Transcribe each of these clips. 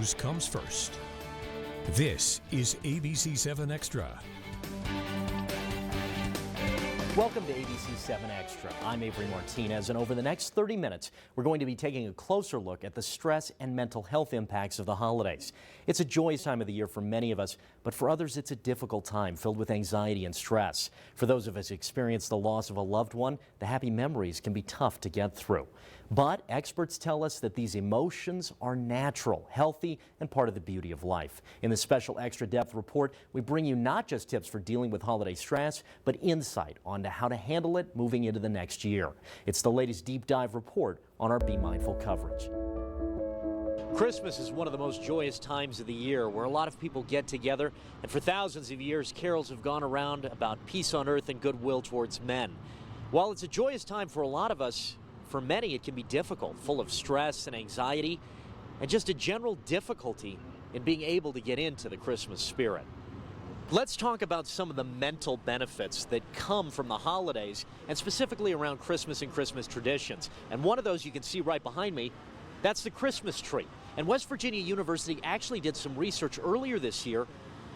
news comes first. This is ABC 7 Extra. Welcome to ABC 7 Extra. I'm Avery Martinez, and over the next 30 minutes, we're going to be taking a closer look at the stress and mental health impacts of the holidays. It's a joyous time of the year for many of us, but for others, it's a difficult time filled with anxiety and stress. For those of us who experience the loss of a loved one, the happy memories can be tough to get through. But experts tell us that these emotions are natural, healthy, and part of the beauty of life. In this special extra depth report, we bring you not just tips for dealing with holiday stress, but insight on how to handle it moving into the next year. It's the latest deep dive report on our Be Mindful coverage. Christmas is one of the most joyous times of the year where a lot of people get together, and for thousands of years, carols have gone around about peace on earth and goodwill towards men. While it's a joyous time for a lot of us, for many it can be difficult, full of stress and anxiety, and just a general difficulty in being able to get into the Christmas spirit. Let's talk about some of the mental benefits that come from the holidays, and specifically around Christmas and Christmas traditions. And one of those you can see right behind me, that's the Christmas tree. And West Virginia University actually did some research earlier this year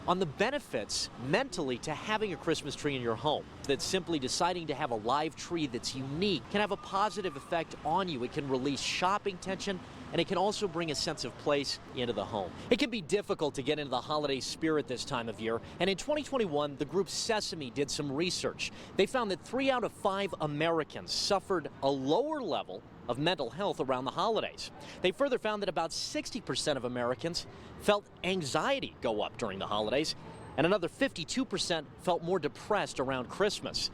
on the benefits mentally to having a Christmas tree in your home. That simply deciding to have a live tree that's unique can have a positive effect on you. It can release shopping tension, and it can also bring a sense of place into the home. It can be difficult to get into the holiday spirit this time of year, and in 2021, the group Sesame did some research. They found that 3 out of 5 Americans suffered a lower level of mental health around the holidays. They further found that about 60% of Americans felt anxiety go up during the holidays, and another 52% felt more depressed around Christmas.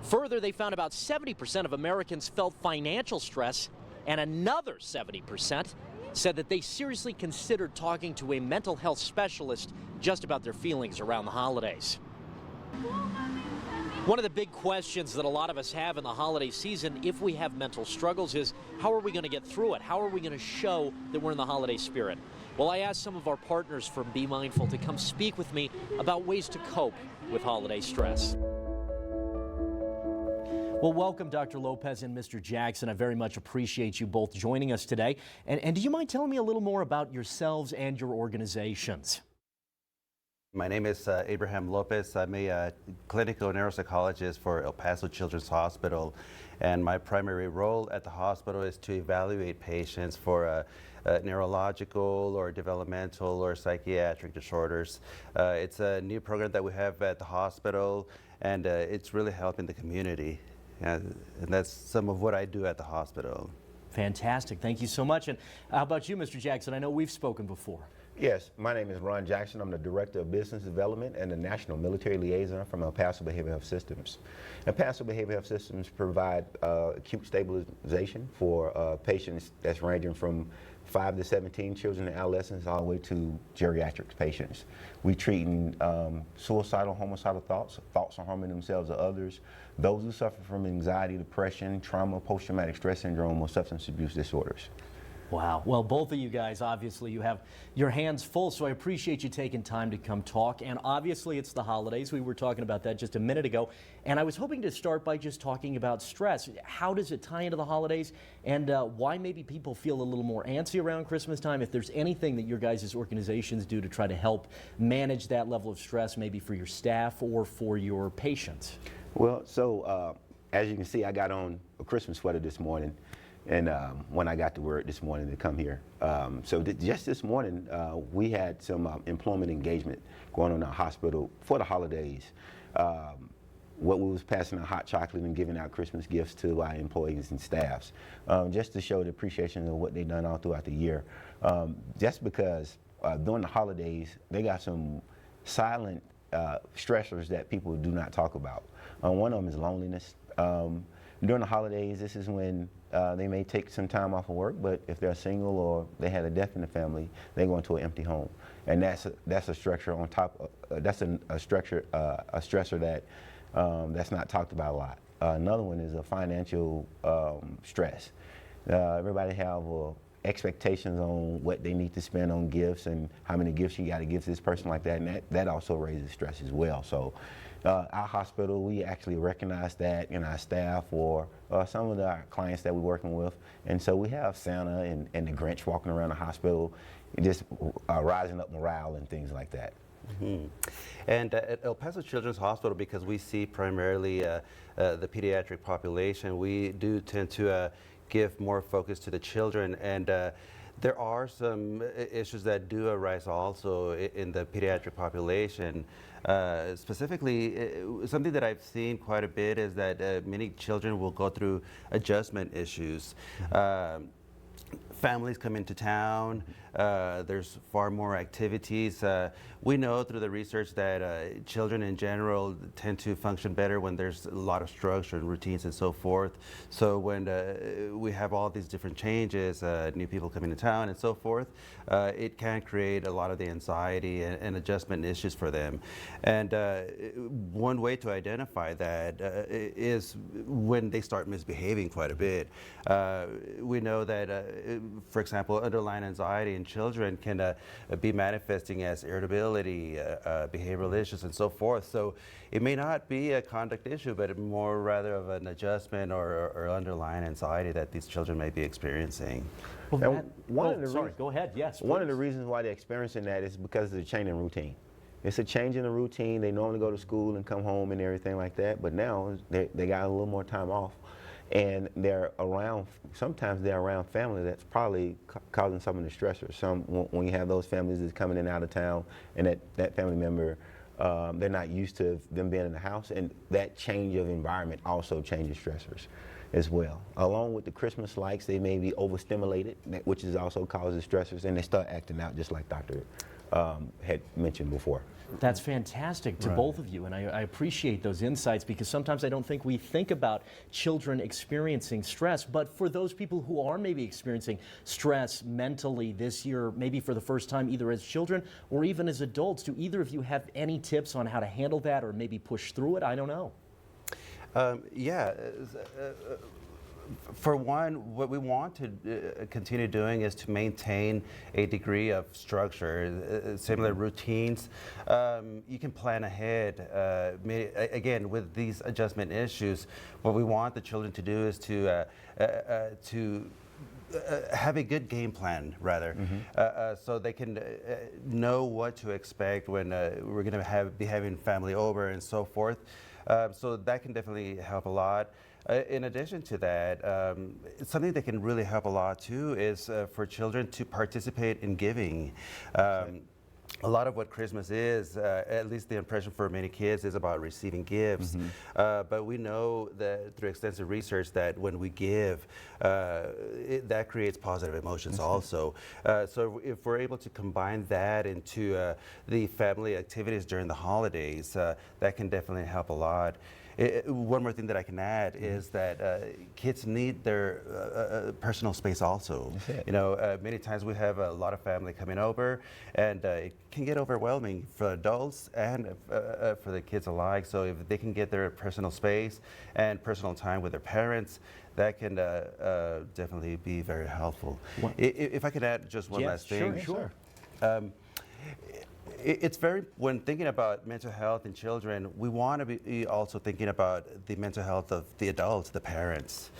Further, they found about 70% of Americans felt financial stress, and another 70% said that they seriously considered talking to a mental health specialist just about their feelings around the holidays. One of the big questions that a lot of us have in the holiday season, if we have mental struggles, is how are we going to get through it? How are we going to show that we're in the holiday spirit? Well, I asked some of our partners from Be Mindful to come speak with me about ways to cope with holiday stress. Well, welcome, Dr. Lopez and Mr. Jackson. I very much appreciate you both joining us today. And do you mind telling me a little more about yourselves and your organizations? My name is Abraham Lopez. I'm a clinical neuropsychologist for El Paso Children's Hospital, and my primary role at the hospital is to evaluate patients for neurological or developmental or psychiatric disorders. It's a new program that we have at the hospital, and it's really helping the community. And that's some of what I do at the hospital. Fantastic. Thank you so much. And how about you, Mr. Jackson? I know we've spoken before. Yes, my name is Ron Jackson. I'm the Director of Business Development and the National Military Liaison from El Paso Behavioral Health Systems. El Paso Behavioral Health Systems provide acute stabilization for patients that's ranging from 5 to 17 children and adolescents all the way to geriatric patients. We treat suicidal, homicidal thoughts on harming themselves or others, those who suffer from anxiety, depression, trauma, post-traumatic stress syndrome, or substance abuse disorders. Wow. Well, both of you guys, obviously, you have your hands full, so I appreciate you taking time to come talk. And obviously, it's the holidays. We were talking about that just a minute ago. And I was hoping to start by just talking about stress. How does it tie into the holidays, and why maybe people feel a little more antsy around Christmas time? If there's anything that your guys' organizations do to try to help manage that level of stress, maybe for your staff or for your patients. Well, so as you can see, I got on a Christmas sweater this morning. And when I got the word this morning to come here. Just this morning, we had some employment engagement going on in our hospital for the holidays. What we was passing out hot chocolate and giving out Christmas gifts to our employees and staffs, just to show the appreciation of what they've done all throughout the year. Just because during the holidays, they got some silent stressors that people do not talk about. One of them is loneliness. During the holidays, this is when they may take some time off of work, but if they're single or they had a death in the family, they go into an empty home, and that's a structure on top. That's a stressor that that's not talked about a lot. Another one is a financial stress. Everybody have expectations on what they need to spend on gifts and how many gifts you got to give to this person like that, and that also raises stress as well. So Our hospital, we actually recognize that in our staff or some of our clients that we're working with. And so we have Santa and the Grinch walking around the hospital, just rising up morale and things like that. Mm-hmm. And at El Paso Children's Hospital, because we see primarily the pediatric population, we do tend to give more focus to the children. And there are some issues that do arise also in the pediatric population. Specifically, something that I've seen quite a bit is that many children will go through adjustment issues. Families come into town, there's far more activities. We know through the research that children in general tend to function better when there's a lot of structure and routines and so forth. So when we have all these different changes, new people coming to town and so forth, it can create a lot of the anxiety and adjustment issues for them. And one way to identify that is when they start misbehaving quite a bit. We know that, for example, underlying anxiety in children can be manifesting as irritability, behavioral issues, and so forth. So it may not be a conduct issue, but more rather of an adjustment or underlying anxiety that these children may be experiencing. Well, Sorry, go ahead. Yes. One of please. the reasons why they're experiencing that is because of the change in routine. It's a change in the routine. They normally go to school and come home and everything like that, but now they got a little more time off. And sometimes they're around family that's probably causing some of the stressors. When you have those families that's coming in and out of town and that family member, they're not used to them being in the house, and that change of environment also changes stressors as well. Along with the Christmas lights, they may be overstimulated, which is also causes stressors, and they start acting out just like Dr. Had mentioned before. That's fantastic to both of you, and I appreciate those insights, because sometimes I don't think we think about children experiencing stress, but for those people who are maybe experiencing stress mentally this year, maybe for the first time, either as children or even as adults, do either of you have any tips on how to handle that or maybe push through it? I don't know. For one, what we want to continue doing is to maintain a degree of structure, similar routines. You can plan ahead. Again, with these adjustment issues, what we want the children to do is to have a good game plan, rather, so they can know what to expect when we're going to be having family over and so forth. So that can definitely help a lot. In addition to that, something that can really help a lot too is for children to participate in giving. A lot of what Christmas is, at least the impression for many kids, is about receiving gifts. But we know that through extensive research that when we give, that creates positive emotions also. So if we're able to combine that into the family activities during the holidays, that can definitely help a lot. One more thing that I can add is that kids need their personal space also. You know, many times we have a lot of family coming over, and it can get overwhelming for adults and for the kids alike. So if they can get their personal space and personal time with their parents, that can definitely be very helpful. If I could add just one last thing. Sure. It's very, when thinking about mental health in children, we want to be also thinking about the mental health of the adults, the parents.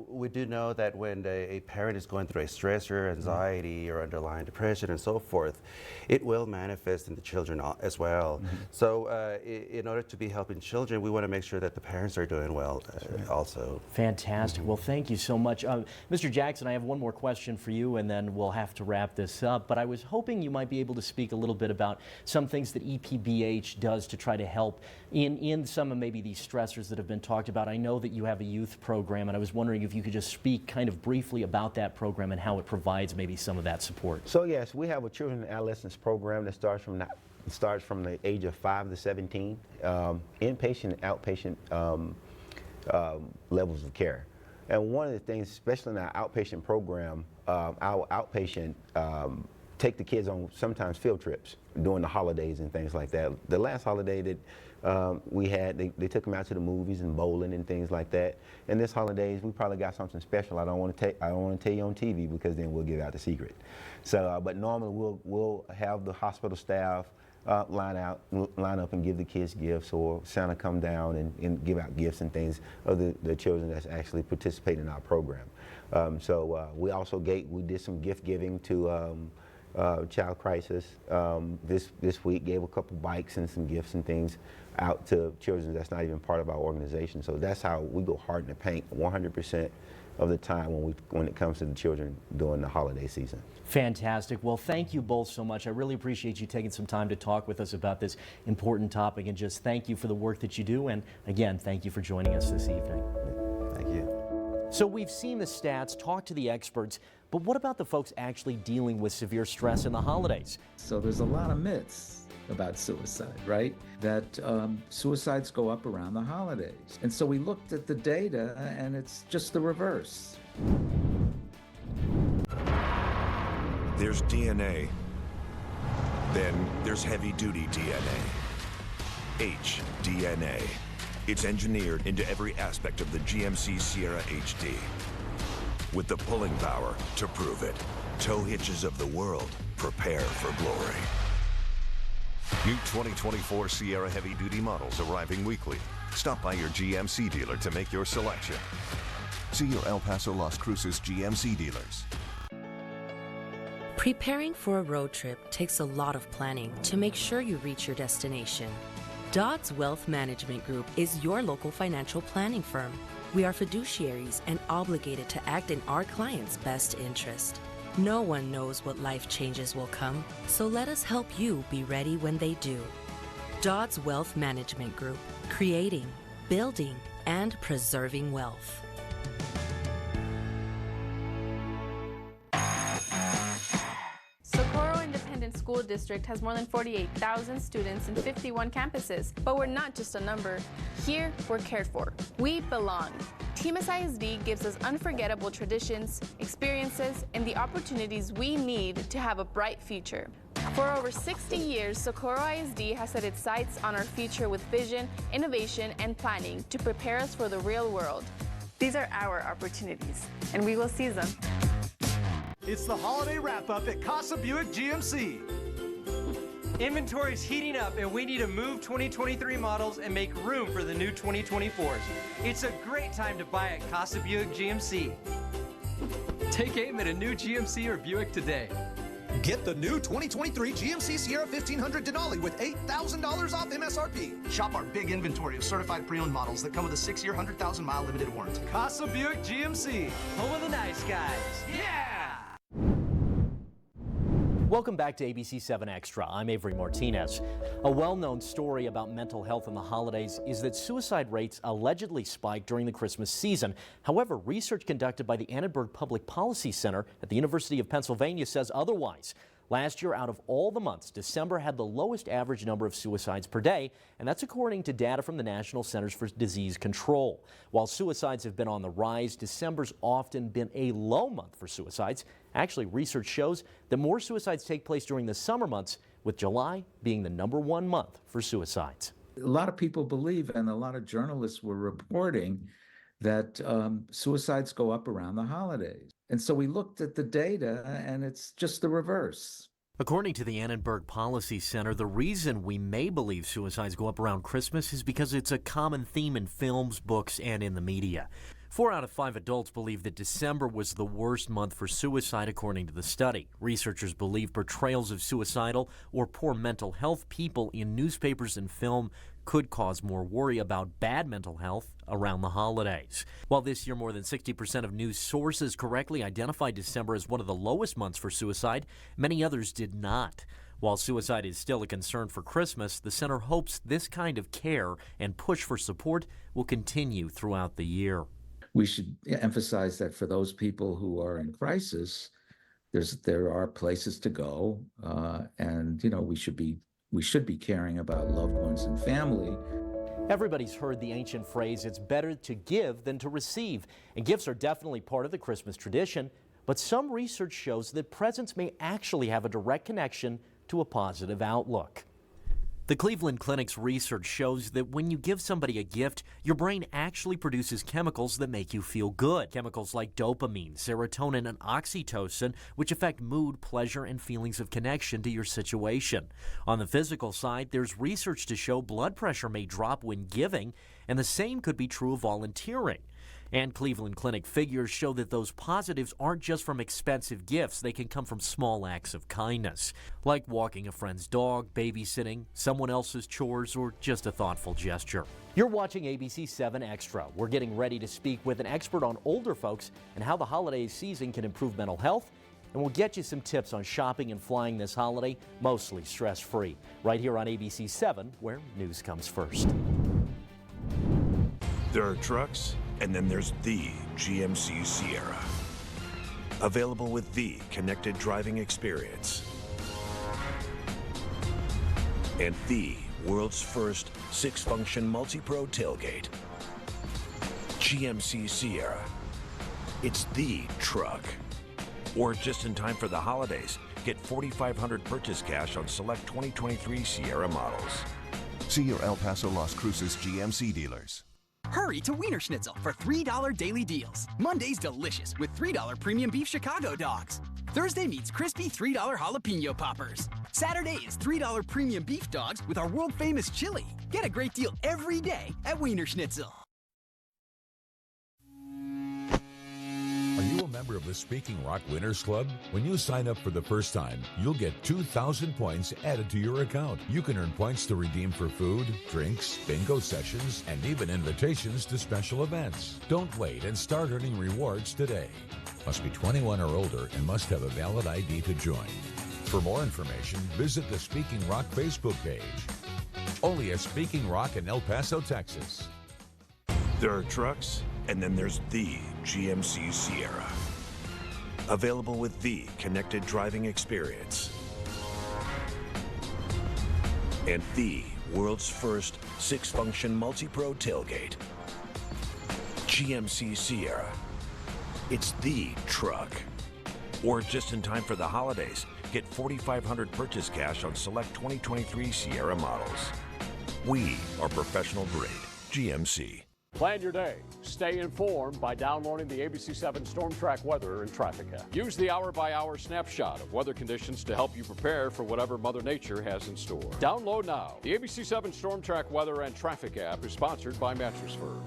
We do know that when a parent is going through a stressor, anxiety, or underlying depression and so forth, it will manifest in the children as well. So in order to be helping children, we want to make sure that the parents are doing well also. Fantastic. Well, thank you so much. Mr. Jackson, I have one more question for you, and then we'll have to wrap this up. But I was hoping you might be able to speak a little bit about some things that EPBH does to try to help in some of maybe these stressors that have been talked about. I know that you have a youth program, and I was wondering if you could just speak kind of briefly about that program and how it provides maybe some of that support. So yes, we have a children and adolescents program that starts from the age of 5 to 17, inpatient and outpatient levels of care. And one of the things, especially in our outpatient program, our outpatient take the kids on sometimes field trips during the holidays and things like that. The last holiday that we had, they took them out to the movies and bowling and things like that. And this holidays, we probably got something special. I don't want to tell you on TV, because then we'll give out the secret. So, but normally we'll have the hospital staff line up and give the kids gifts, or Santa come down and give out gifts and things of the children that's actually participating in our program. We also we did some gift giving to Child Crisis this week. Gave a couple bikes and some gifts and things out to children that's not even part of our organization. So that's how we go hard in the paint 100% of the time when it comes to the children during the holiday season. Fantastic. Well, thank you both so much. I really appreciate you taking some time to talk with us about this important topic, and just thank you for the work that you do. And again, thank you for joining us this evening. Thank you. So we've seen the stats, talked to the experts, but what about the folks actually dealing with severe stress in the holidays? So there's a lot of myths about suicide, right? That suicides go up around the holidays. And so we looked at the data, and it's just the reverse. There's DNA. Then there's heavy-duty DNA. HDNA. It's engineered into every aspect of the GMC Sierra HD. With the pulling power to prove it. Tow hitches of the world, prepare for glory. New 2024 Sierra heavy-duty models arriving weekly. Stop by your GMC dealer to make your selection. See your El Paso Las Cruces GMC dealers. Preparing for a road trip takes a lot of planning to make sure you reach your destination. Dodds Wealth Management Group is your local financial planning firm. We are fiduciaries and obligated to act in our clients' best interest. No one knows what life changes will come, so let us help you be ready when they do. Dodds Wealth Management Group, creating, building, and preserving wealth. School district has more than 48,000 students and 51 campuses, but we're not just a number. Here, we're cared for. We belong. Team SISD gives us unforgettable traditions, experiences, and the opportunities we need to have a bright future. For over 60 years, Socorro ISD has set its sights on our future with vision, innovation, and planning to prepare us for the real world. These are our opportunities, and we will seize them. It's the holiday wrap-up at Casa Buick GMC. Inventory's heating up, and we need to move 2023 models and make room for the new 2024s. It's a great time to buy at Casa Buick GMC. Take aim at a new GMC or Buick today. Get the new 2023 GMC Sierra 1500 Denali with $8,000 off MSRP. Shop our big inventory of certified pre-owned models that come with a 6-year, 100,000-mile limited warranty. Casa Buick GMC. Home of the nice guys. Yeah! Welcome back to ABC 7 Extra. I'm Avery Martinez. A well-known story about mental health in the holidays is that suicide rates allegedly spiked during the Christmas season. However, research conducted by the Annenberg Public Policy Center at the University of Pennsylvania says otherwise. Last year, out of all the months, December had the lowest average number of suicides per day, and that's according to data from the National Centers for Disease Control. While suicides have been on the rise, December's often been a low month for suicides. Actually, research shows that more suicides take place during the summer months, with July being the #1 month for suicides. A lot of people believe, and a lot of journalists were reporting, that suicides go up around the holidays. And so we looked at the data, and it's just the reverse. According to the Annenberg Policy Center, the reason we may believe suicides go up around Christmas is because it's a common theme in films, books, and in the media. 4 out of 5 adults believe that December was the worst month for suicide, according to the study. Researchers believe portrayals of suicidal or poor mental health people in newspapers and film could cause more worry about bad mental health around the holidays. While this year more than 60% of news sources correctly identified December as one of the lowest months for suicide, many others did not. While suicide is still a concern for Christmas, the center hopes this kind of care and push for support will continue throughout the year. We should emphasize that for those people who are in crisis, there are places to go, and we should be caring about loved ones and family. Everybody's heard the ancient phrase, it's better to give than to receive. And gifts are definitely part of the Christmas tradition, but some research shows that presents may actually have a direct connection to a positive outlook. The Cleveland Clinic's research shows that when you give somebody a gift, your brain actually produces chemicals that make you feel good. Chemicals like dopamine, serotonin, and oxytocin, which affect mood, pleasure, and feelings of connection to your situation. On the physical side, there's research to show blood pressure may drop when giving, and the same could be true of volunteering. And Cleveland Clinic figures show that those positives aren't just from expensive gifts. They can come from small acts of kindness, like walking a friend's dog, babysitting, someone else's chores, or just a thoughtful gesture. You're watching ABC 7 Extra. We're getting ready to speak with an expert on older folks and how the holiday season can improve mental health. And we'll get you some tips on shopping and flying this holiday, mostly stress-free, right here on ABC 7, where news comes first. There are trucks, and then there's the GMC Sierra. Available with the connected driving experience. And the world's first 6-function multi-pro tailgate. GMC Sierra. It's the truck. Or just in time for the holidays, get $4,500 purchase cash on select 2023 Sierra models. See your El Paso Las Cruces GMC dealers. Hurry to Wiener Schnitzel for $3 daily deals. Monday's delicious with $3 premium beef Chicago dogs. Thursday meets crispy $3 jalapeno poppers. Saturday is $3 premium beef dogs with our world famous chili. Get a great deal every day at Wiener Schnitzel. Are you a member of the Speaking Rock Winners Club? When you sign up for the first time, you'll get 2,000 points added to your account. You can earn points to redeem for food, drinks, bingo sessions, and even invitations to special events. Don't wait and start earning rewards today. Must be 21 or older and must have a valid ID to join. For more information, visit the Speaking Rock Facebook page. Only at Speaking Rock in El Paso, Texas. There are trucks, and then there's the GMC Sierra. Available with the connected driving experience. And the world's first 6-function multi-pro tailgate. GMC Sierra. It's the truck. Or just in time for the holidays, get $4,500 purchase cash on select 2023 Sierra models. We are professional grade GMC. Plan your day. Stay informed by downloading the ABC 7 Storm Track Weather and Traffic app. Use the hour-by-hour snapshot of weather conditions to help you prepare for whatever Mother Nature has in store. Download now. The ABC 7 Storm Track Weather and Traffic app is sponsored by Mattress Firm.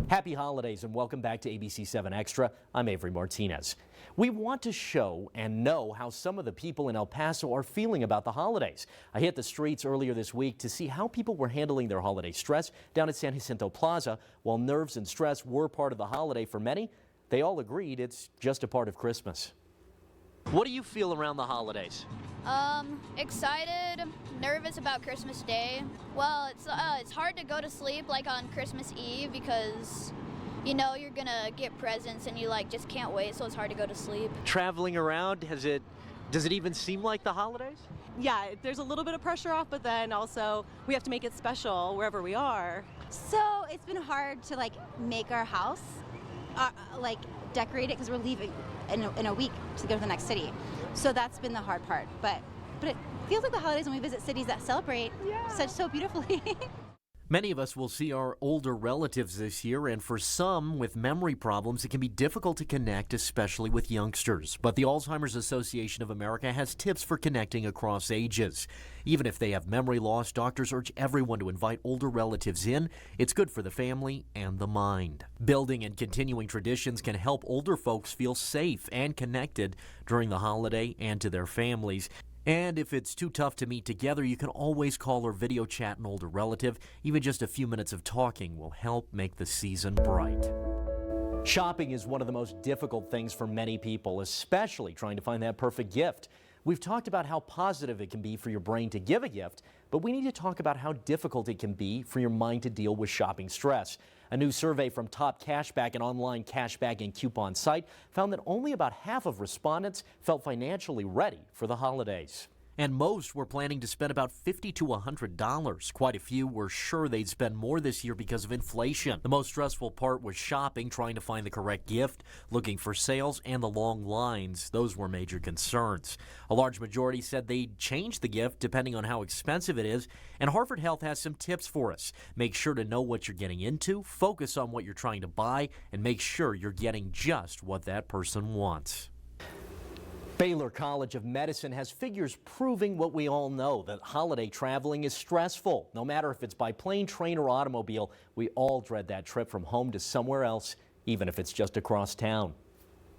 Happy holidays and welcome back to ABC 7 Extra. I'm Avery Martinez. We want to show and know how some of the people in El Paso are feeling about the holidays. I hit the streets earlier this week to see how people were handling their holiday stress down at San Jacinto Plaza. While nerves and stress were part of the holiday for many, they all agreed it's just a part of Christmas. What do you feel around the holidays? Excited, nervous about Christmas Day. Well, it's hard to go to sleep like on Christmas Eve because you know you're gonna get presents and you just can't wait, so it's hard to go to sleep. Traveling around, does it even seem like the holidays? Yeah, there's a little bit of pressure off, but then also we have to make it special wherever we are. So it's been hard to make our house, decorate it because we're leaving in a week to go to the next city. So that's been the hard part, but it feels like the holidays when we visit cities that celebrate so beautifully. Many of us will see our older relatives this year, and for some with memory problems, it can be difficult to connect, especially with youngsters. But the Alzheimer's Association of America has tips for connecting across ages. Even if they have memory loss, doctors urge everyone to invite older relatives in. It's good for the family and the mind. Building and continuing traditions can help older folks feel safe and connected during the holiday and to their families. And if it's too tough to meet together, you can always call or video chat an older relative. Even just a few minutes of talking will help make the season bright. Shopping is one of the most difficult things for many people, especially trying to find that perfect gift. We've talked about how positive it can be for your brain to give a gift, but we need to talk about how difficult it can be for your mind to deal with shopping stress. A new survey from Top Cashback, an online cashback and coupon site, found that only about half of respondents felt financially ready for the holidays. And most were planning to spend about $50 to $100. Quite a few were sure they'd spend more this year because of inflation. The most stressful part was shopping, trying to find the correct gift, looking for sales, and the long lines. Those were major concerns. A large majority said they'd change the gift depending on how expensive it is, and Harvard Health has some tips for us. Make sure to know what you're getting into, focus on what you're trying to buy, and make sure you're getting just what that person wants. Baylor College of Medicine has figures proving what we all know, that holiday traveling is stressful. No matter if it's by plane, train, or automobile, we all dread that trip from home to somewhere else, even if it's just across town.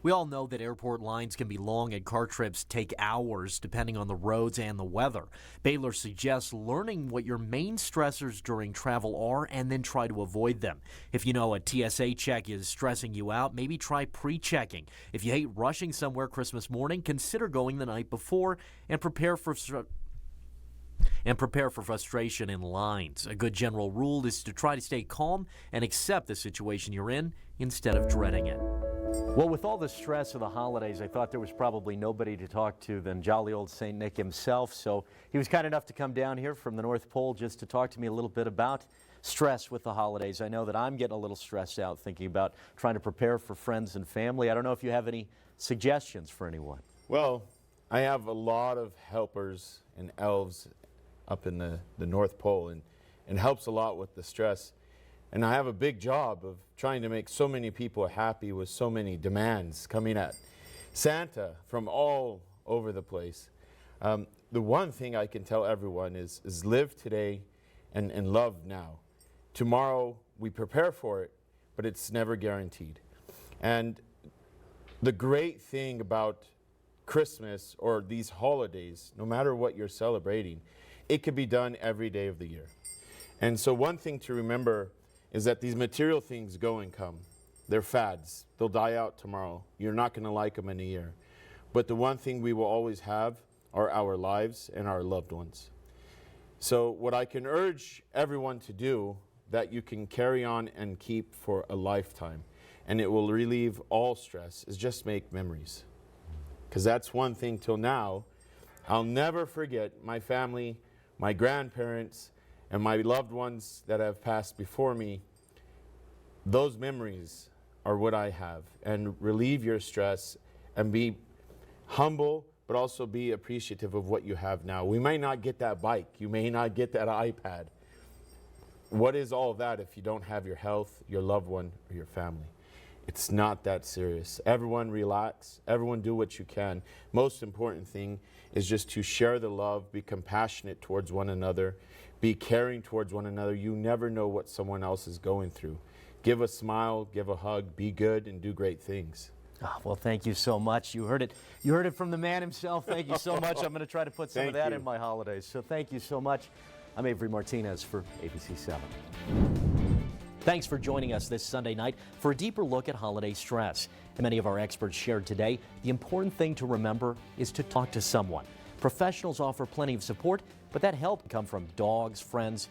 We all know that airport lines can be long and car trips take hours depending on the roads and the weather. Baylor suggests learning what your main stressors during travel are and then try to avoid them. If you know a TSA check is stressing you out, maybe try pre-checking. If you hate rushing somewhere Christmas morning, consider going the night before and prepare for frustration in lines. A good general rule is to try to stay calm and accept the situation you're in instead of dreading it. Well, with all the stress of the holidays, I thought there was probably nobody to talk to than jolly old St. Nick himself. So he was kind enough to come down here from the North Pole just to talk to me a little bit about stress with the holidays. I know that I'm getting a little stressed out thinking about trying to prepare for friends and family. I don't know if you have any suggestions for anyone. Well, I have a lot of helpers and elves up in the North Pole, and it helps a lot with the stress. And I have a big job of trying to make so many people happy with so many demands coming at Santa from all over the place. The one thing I can tell everyone is live today and love now. Tomorrow we prepare for it, but it's never guaranteed. And the great thing about Christmas or these holidays, no matter what you're celebrating, it could be done every day of the year. And so one thing to remember is that these material things go and come. They're fads. They'll die out tomorrow. You're not going to like them in a year. But the one thing we will always have are our lives and our loved ones. So what I can urge everyone to do that you can carry on and keep for a lifetime, and it will relieve all stress, is just make memories. Because that's one thing till now. I'll never forget my family, my grandparents, and my loved ones that have passed before me. Those memories are what I have. And relieve your stress and be humble, but also be appreciative of what you have now. We may not get that bike. You may not get that iPad. What is all of that if you don't have your health, your loved one, or your family? It's not that serious. Everyone relax. Everyone do what you can. Most important thing is just to share the love, be compassionate towards one another, be caring towards one another. You never know what someone else is going through. Give a smile, give a hug, be good, and do great things. Oh, well, thank you so much. You heard it from the man himself. Thank you so much. I'm going to try to put some of that in my holidays. So thank you so much. I'm Avery Martinez for ABC 7. Thanks for joining us this Sunday night for a deeper look at holiday stress. And many of our experts shared today, the important thing to remember is to talk to someone. Professionals offer plenty of support, but that help can come from dogs, friends,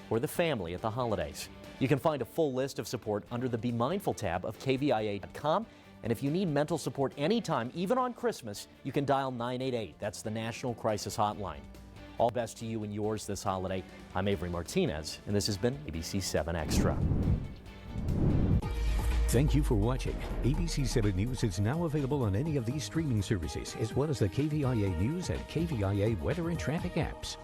or the family at the holidays. You can find a full list of support under the Be Mindful tab of KVIA.com. And if you need mental support anytime, even on Christmas, you can dial 988. That's the National Crisis Hotline. All best to you and yours this holiday. I'm Avery Martinez, and this has been ABC 7 Extra. Thank you for watching. ABC 7 News is now available on any of these streaming services, as well as the KVIA News and KVIA Weather and Traffic apps.